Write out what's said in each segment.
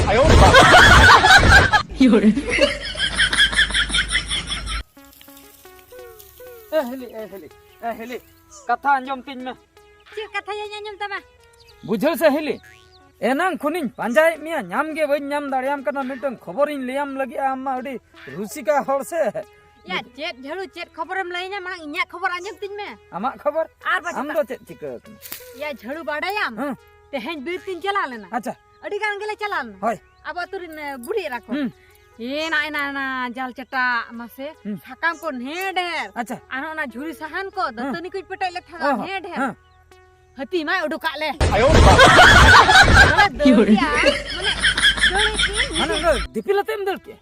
Heli कथा अंजम तीन में चेक कथा अंजम तमा बुझल से हेली एनांग खुनिन पांजाय मिया नाम गे बई नाम दाड़ियाम कना मिटन खबर इन लेयाम लगी आमा अडी रुसिका हर से या चेक झलु चेक खबरम लईना मांग इन्या खबर अंजम तीन में आमा खबर आर बा हम दो चेक चिका या झलु बाडायाम तेहेन बीर तीन चला लेना अच्छा अडी गान गेले चला लेना होय अब तुरिन बुढ़ी राखो ये ना जाल चटा मासे साकाम को ढेर अच्छा आनो ना झुरी सहान को दतनी कुछ पटाई ले था ढेर हती मा उडुका ले माने दिपिलतेम दल के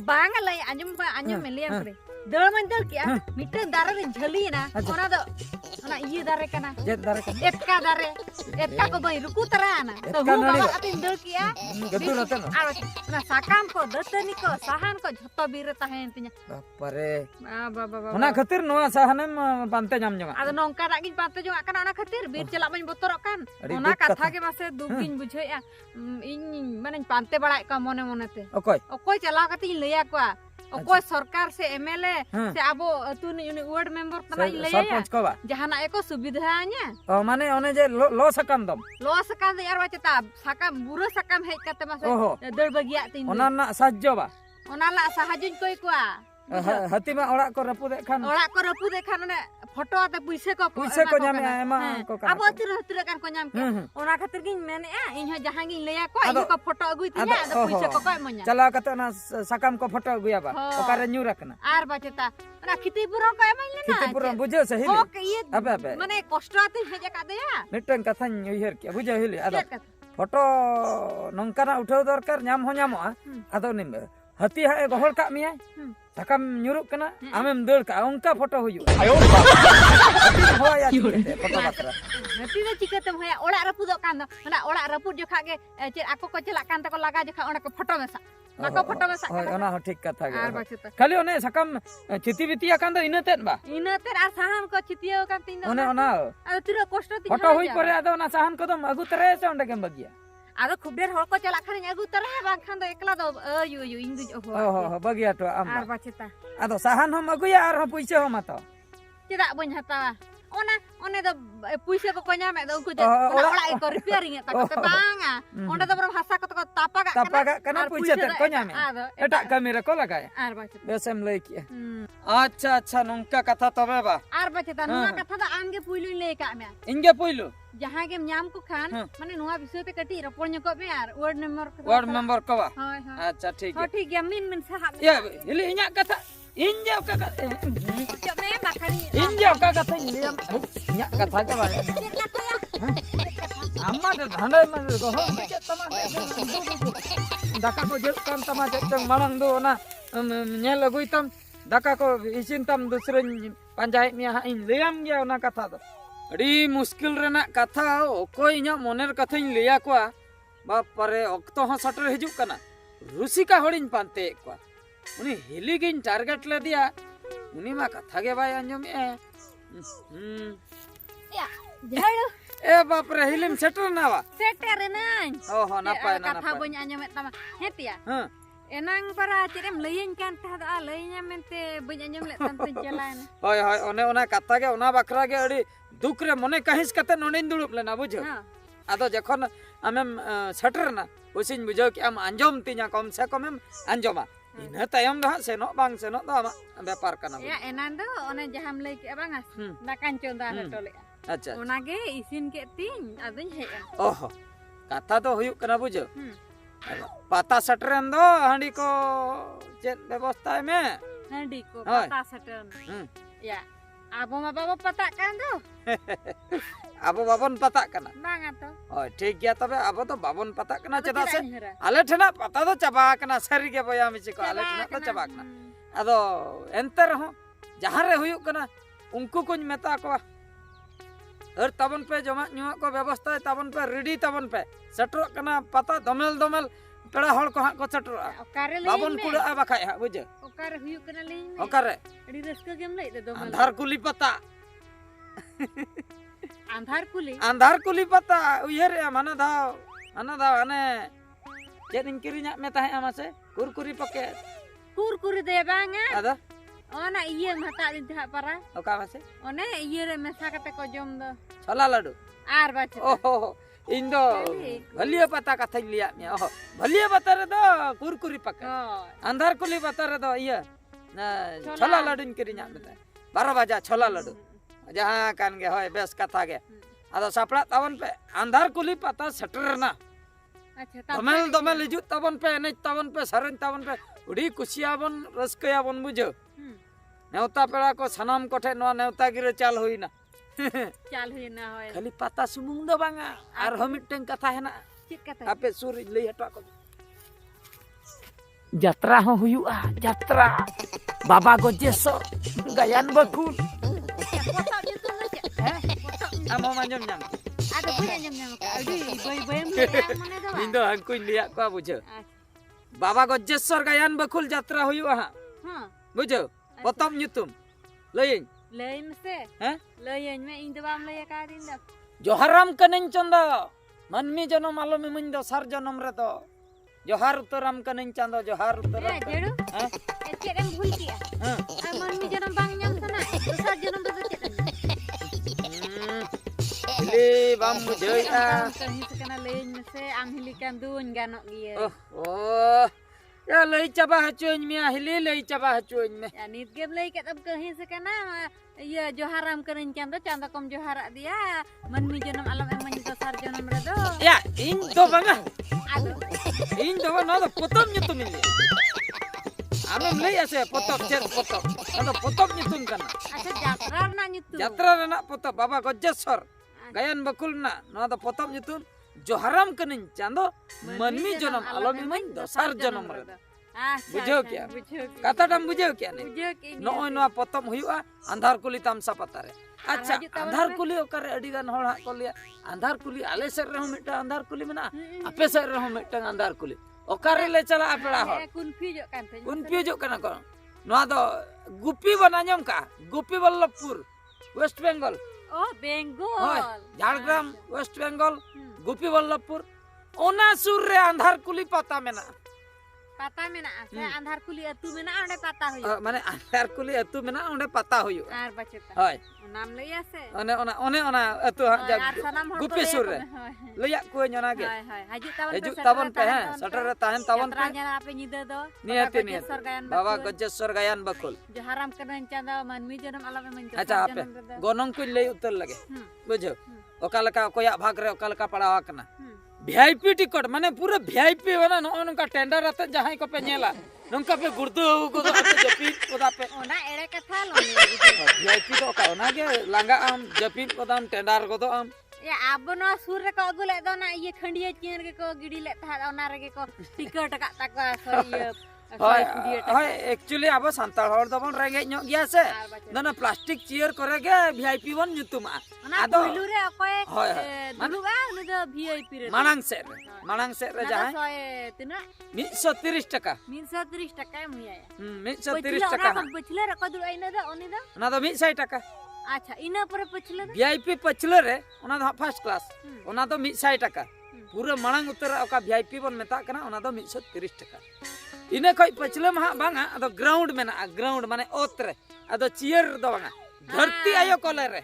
बांग लई अंजम मेलियम करे दल मन दल के मिटे दारे रे झली ना ओना दो ओना ये दारे कना जेत दारे कना एटका दारे एटका को बई रुकु तरा ना तो हु बाबा अतिन दल किया गदु रतन ना साकाम को दतनी को सहान को झतो बीर ताहेन तिnya बापरे बाबा ओना खातिर नोआ सहानेम पांते जाम जमा आदो नोंका रागिन पांते जो आकन ओना खातिर बीर चला बन बोतरक कान ओना कथा के मासे दुकिन बुझेया इन माने पांते बड़ा का मने मनेते ओकोय चला कति लया को ओकोय सरकार से एमएलए से आबो अतुन वार्ड मेंबर तना लया सरपंच को बा जहाना एको सुविधा न्या ओ माने ओने जे लो सकम दम यार बचता साकाम बुरो साकाम हेज कते मासे दड़ बगिया तीन ओना ना साज्जो बा ओना ला साहाजुन कोई कोआ हती मा ओड़ा को रपुदे खान ने फोटो आते पुइसे को न्याम एमा को का अब तुर कान को न्याम के ओना खातिर गिन मेने इन हो जहां गिन लेया को इ को फोटो अगुई तिया द पुइसे को मन्या चला कते ना सकाम को फोटो अगुया बा ओकारे न्यू रखना आर बचता ना खितीपुरो को एमल ना खितीपुरो बुझे सही अबे माने कष्ट आते हेज का दया मिटन कथा उयहर के बुझे हिली आदो फोटो नंकाना उठाव दरकार न्याम हो न्यामो आदो निम हती हा गहल का मिया साकाम न्युरुक कना आमेम दड़ का उनका फोटो हुयु आयो होया फोटो बात्रा हती दो चिकतम होया ओड़ा रपुदो कान दो ना ओड़ा रपुद जोखा गे चे आको को चला कान तको लगा जोखा ओना को फोटो में सा माको फोटो में सा ओना हो ठीक कथा गे खाली ओने साकाम चिति बितिया कान दो इनतेन बा इनतेन आ साहन को चितियो कान तीन दो ओना आ तिरो कष्ट ती फोटो हुई परे आदो ना साहन को दम अगु तरे से ओंडे केम बगिया आदो खूब ढेर हड़ को चला खानी अगु तरे बाखान दो एकला दो अयु इंदु हो बगिया तो आम आर बचता आदो साहन हम अगुया आर हम पैसे हम तो चेदा बन हतावा ओने दो पैसे को न्यामे दो उनको ओड़ा को रिपेयरिंग तक बांगा ओंडे दो भाषा को तापा कना पैसे त को न्यामे एटा कमेरा को लगाय आर बचता बेसम लई के अच्छा नंका कथा तबे बा आर बचता नुआ कथा दा आमगे पुइलु ले का मे इंगे पुइलु जहां के न्याम को खान माने नुआ विषय पे कटी रपोड़ नको बे यार वार्ड मेंबर को बा हां अच्छा ठीक है ठीक है मिन साहब या हिली इन्या कथा इंजे का कथा जमे बाखरी इंजे का कथा इन्या कथा के बारे अम्मा दे धंडे में को हो तमा दाका को जेल काम तमा चंग मांग दो ना नेल लगुई तम दाका को इसिन तम दूसरे पंचायत में इन लेम गया ना कथा दो अड़ी मुश्किल रेना कथा ओकोय इन्या मोनेर कथा इन लेया को बाप परे ओक्तो हो सटर हिजुक कना रुसिका होड़िन पानते को उनी हिली गिन टारगेट ले दिया उनी मा कथा के बाय अंजम ए या झाड़ो ए बाप रे हिलिम सेटर नावा सेटर नान ओहो नापाय ना कथा बन अंजम तमा हेतिया एनांग परा चेरेम लयन कान था लयना मेनते बन अंजम ले तंते चलान होय ओने ओना कथा के ओना बकरा के अड़ी दुख रे मने कहिस कते नोनिन दुड़ुप लेना बुझो आदो जखन आमेम सेटर ना उसिन बुझो कि आम अंजम तिया कम से कम अंजमा इना तायम दो सेनो बांग सेनो दो आमा व्यापार कना या एनान दो ओने जहाम लई के बांगा दाकान चोंदा हटोले अच्छा ओना गे इसिन के तीन अदन हे ओहो कथा तो हुयु कना बुझो पाता सटरन दो हांडी को चेत व्यवस्था में हांडी को पाता सटरन या आबो मा बाबा पता कान दो आबो बाबन पता कना बांगा तो ओ ठीक गया तबे आबो तो बाबन पता कना चदा से आले ठना पता तो चबा कना सरी के बया मिछि को आले ठना तो चबा कना आदो एंतर हो जहां रे हुयु कना उनको कुछ मेता को हर तबन पे जमा न्युआ को व्यवस्था तबन पे रेडी तबन पे सटर कना पता दमल पेड़ा हड़ को हां को सटर बाबन कुड़ा बाखाय हा बुझे ओकारे हुयु कना ले ओकारे अडी रस्का गेम ले दे दमल अंधार कुली पता अंधार कुली पता उयरे माना दाव अने Cek kirinya me tahe amase kurkuri pakai Kurkuri deh banga. ada Ona iya mata din tahap para. oka mase One iya re mesa kate ko jom do. chola ladu Ar baca. oh indo bhalia pata katha liya me oh bhalia pata re do kurkuri pakai Oh. andhar kuli pata re do iya na chola ladu kirinya me tahe 12 baja chola ladu jaha kan ge hoy bes katha ge ado sapla tawan pe andhar kuli pata setter na Acha domel hijut tabon pe enej tabon pe saren tabon pe udi kusiabon raskayabon bujho नेवता पेड़ा को सनाम कोठे नवा नेवता गिरे चाल होइना चाल हुई ना होय. खाली पाता सुमुंग दो बांगा आर हम मिटन कथा है ना Cik kata. आपे सुर लई हटा को यात्रा हो हुयुआ यात्रा बाबा गजेसर गायन बकुल Foto itu lo cik. Foto. आमो मांजम nyam Ada punya nyam ka. Aduh, boy yang mana tu? इndo हंकुई लिया को बुझो बाबा गजेसर गायन बकुल यात्रा हुयुआ Hah. बुझो पतम nyutum लई Lay mesti. हैं Lay me ing debam lay ka din dak. जोहराम कनिन चंदा मनमी जनम आलो में मुंदो सर जनम रे तो जोहार उतराम कनिन चंदा जोहार उतराम Jeru. हैं Cik yang bul ki. हैं Aman mi janam bang nyam sana. Besar janam tu cik. Pilih bam bujoya. Kani sekena lay mesti am hilikan dun ganok dia. Oh, ya lei coba hacuin mi ahli lei coba hacuin mi. Ya nit game lay kat ab kahi sekena ya joharam kerin canda kom johara dia man mi janam alam emang itu sar janam redo. Ya, indo banga. Aduh. Indo banga nado potom nyutum ini. Amem lei ase potok cek potok. Nado potok nyutum kana. Asa jatrar na nyutu. Jatra rena potok baba gojessor. Gayan bakul na nado potok nyutum. Joharam kenin chando manmi jonam alam emang dosar jonam re. Bujau kya? Kata dam bujau kya nih? Bujau ki. Nooi noa potom huyu'a andhar kuli tamsa patare. Acha Haju tahu andhar apa? kuli okare adigan hol hak kolia andhar kuli ale ser reho mita andhar kuli mena ape ser reho mita andhar kuli okare le chala apela hol Kunfi jo kan. confuse kana ko noa do gupi bananyam ka gupi Vallabhpur West Bengal Oh, Bengal. hoy Jhargram West Bengal gupi Vallabhpur ona sur re andhar kuli pata mena Patah mena. Saya andhar kuli atu mena ande patah huyu. mane andhar kuli atu mena onde pata huyu Ar baceta. hoy Nam lay ase. one ona atu Ar sanam hor gupi sur re leyak kue nyona ge Hai hai. Haju tabon pe ha satar tahan tabon pe Tranya apa nyida do? niati nih Sorgayan bawa gojessor gayan bakul Joharam kenan canda manmi janam alam emang itu. acha ape gonong kuin lei utar lage bujo okalaka koyak bhag re okalaka padawa kana VIP ticket माने पूरा VIP बना नोनका tender आते जहां को पे नेला नोनका पे गुर्दो को तो आते जपीत कोदा पे Ona ere katha lo. VIP तो का ना के लांगा आम जपीत कोदा आम टेंडर को तो आम Ya abon no sur re ko agule do na iye khandiya chien re ko gidi le tha ona re ko tiket ka takwa so iye হয় হয় एक्चुअली अब संताल हर दबन रेंगे ᱧᱚᱜ ᱜᱮᱭᱟ ᱥᱮ ᱱᱟᱱᱟ ᱯᱞᱟᱥᱴᱤक ᱪᱮᱭᱟᱨ ᱠᱚᱨᱮ ᱜᱮ ቪአይፒ ᱵᱚᱱ ᱧᱩᱛᱩᱢᱟ Ona pulu re okoy Hoi, dulu ba uni do VIP re. मानang set re Nada jahan soy tina 130 টাকা 130 taka em ya. 130 টাকা Ona pachile re ko dulu aina da oni da. ना तो 100 টাকা Acha ina pore pachile da. VIP पछले रे ओना दो first class ओना तो 100 टाका पूरा मांग उतर ओका वीआईपी बन मेता कना ओना दो 130 टाका इने खय पछले मा बांगा अदो ग्राउंड मेना ग्राउंड माने ओत रे अदो चेयर दो बांगा धरती आयो कोले रे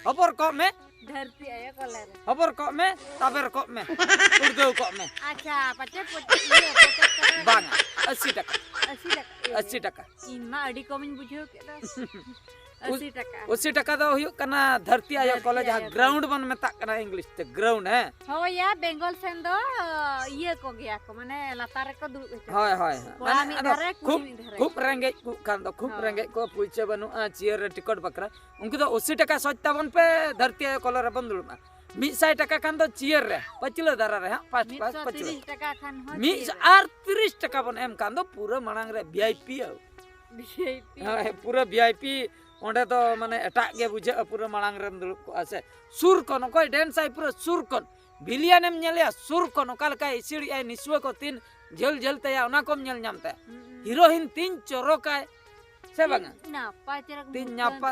हबर को में Dharti ayo koler. हबर को में ताबर को में उर्दू को में Acha pace iye pace बांगा 80 टाका Asi dak. 80 टाका Ima adi komen bujho ke da. 80 taka. 80 टाका दो हुयो कना धरती आयो कॉलेज जहां ग्राउंड बन मेता कना इंग्लिश ते ग्राउंड है Oh ya Bengal sen do iye ko gya ko mane latar ko du. হয় হয় Kola mi dhare खूब kuli mi dhare. खूब रेंगे खान दो खूब रेंगे को पूछे बनु चेयर टिकट बकरा उनको तो 80 टाका सोचता बन पे धरती आयो कॉलर बंदुल मा 100 टाका खान दो चेयर रे पचले दरा रे हां पाँच पाँच पचले 130 taka kan ho. 130 टाका बन एम खान दो पूरा मनांग रे वीआईपी VIP. हां पूरा वीआईपी ओंडे तो माने एटाक गे बुझे पूरा मनांग रे दुलुप को आसे सुर कोन कोई डांस आई पूरा सुर कोन बिलियन एम नेलिया सुर कोन काल का इसिड़ी आई निसुए को तीन झल झल तया ओना कोम नेल नामते हीरोइन तीन चोरोकाय से बांगा Napa cara Tin nyapa.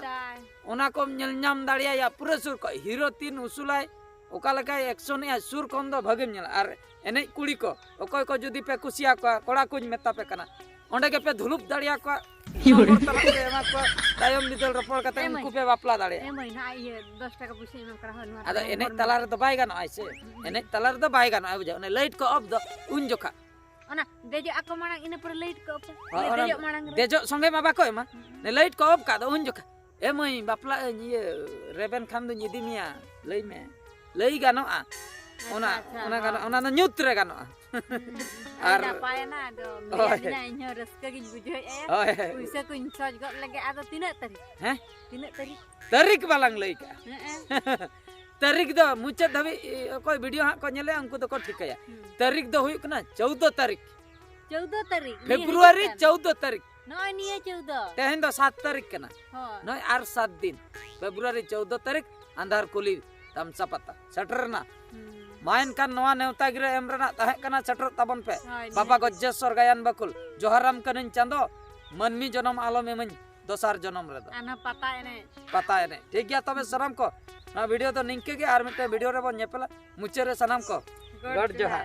ओना कोम नेल नाम दाड़िया या पूरा सुर को हीरो तीन उसूलाय ओका लगा एक्शन या सुर कोन दो भगेम नेल आर एने कुड़ी को अकोय को जुदी पे कुसिया को कोड़ा कुछ मेता पे कना ओंडे के पे धुलुप दाड़िया को नंबर तला पे एमा को तायम बिदल रपड़ कते उनको पे बापला दाड़े ए महीना ये 10 टाका पुछे एम करा हन अदा एने तला रे तो बाय गानो आइसे एने तला रे तो बाय गानो आइ बुझा ओने लाइट को ऑफ दो उन जोखा ओना देजो आको मांग इने पर लाइट को ऑफ देजो मांग देजो संगे मा बाको एमा ने लाइट को ऑफ का दो उन जोखा ए मई बापला ये रेबन खान दो निदी मिया लई में लई गानो आ ओना ओना गानो ओना न न्यूत रे गानो आर पायना दो मिया इन्हो रस्का गिन बुझै ए पैसा को इंचार्ज गट लगे आदो तिना तारीख हैं तिना तारीख तारीख बालांग लई का तारीख दो मुचे धबी कोई वीडियो हा को नेले उनको तो को ठिकया तारीख दो हुई कना 14 तारीख 14 तारीख फेब्रुआरी 14 तारीख नय निये 14 तेहन दो 7 तारीख कना हो नय आर 7 दिन फेब्रुआरी 14 तारीख अंधार कुली तमसा पता सटरना मायन कान नवा नेवता गिरे एमरना तहे कना सटर तबन पे बाबा गज्जेश्वर गायन बकुल जोहराम कनिन चांदो मनमी जन्म आलम एमन दोसार जन्म रे दो आना पता एने ठीक गया तबे सनम को ना वीडियो तो निंके के आर मिटे वीडियो रे बन नेपला मुचे रे सनम को गड जोहार।